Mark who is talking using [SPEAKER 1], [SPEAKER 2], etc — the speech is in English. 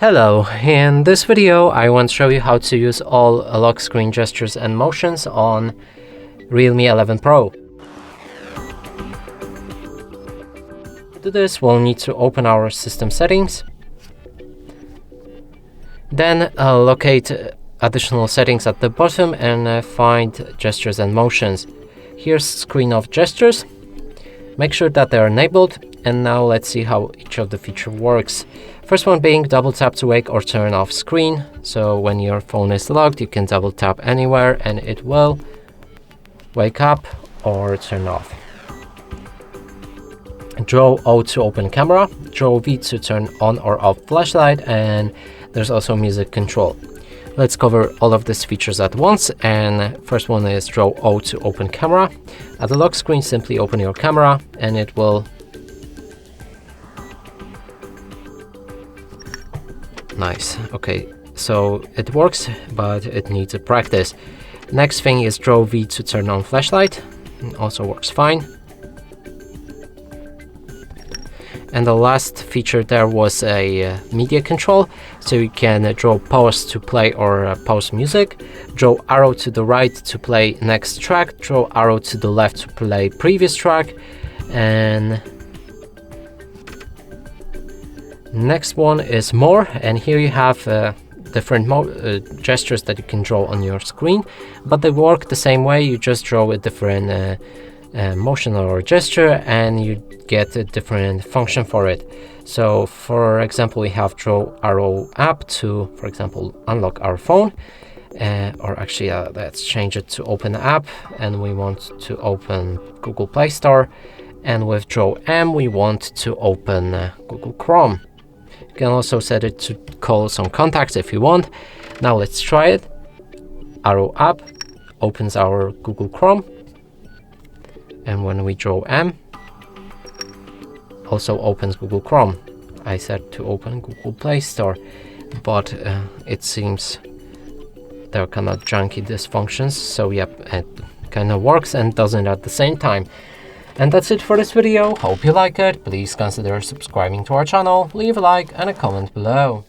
[SPEAKER 1] Hello, in this video I want to show you how to use all lock screen gestures and motions on Realme 11 Pro. To do this, we'll need to open our system settings, then locate additional settings at the bottom and find gestures and motions. Here's screen of gestures. Make sure that they're enabled, and now let's see how each of the feature works. First one being double tap to wake or turn off screen. So when your phone is locked, you can double tap anywhere and it will wake up or turn off. Draw O to open camera, draw V to turn on or off flashlight, and there's also music control. Let's cover all of these features at once. And first one is draw O to open camera. At the lock screen, simply open your camera and it will nice. Okay, so it works, but it needs a practice. Next thing is draw V to turn on flashlight. It also works fine. And the last feature there was a media control, so you can draw pause to play or pause music, draw arrow to the right to play next track, draw arrow to the left to play previous track, and next one is more, and here you have different gestures that you can draw on your screen, but they work the same way. You just draw a different motion or gesture and you get a different function for it. So for example, we have draw arrow up to, for example, unlock our phone, or actually let's change it to open app, and we want to open Google Play Store, and with draw M we want to open Google Chrome. You can also set it to call some contacts if you want. Now let's try it. Arrow up opens our Google Chrome, and when we draw M, also opens Google Chrome. I said to open Google Play Store, but it seems they're kind of junky, these functions. So yep, it kind of works and doesn't at the same time. And that's it for this video. Hope you like it. Please consider subscribing to our channel, leave a like and a comment below.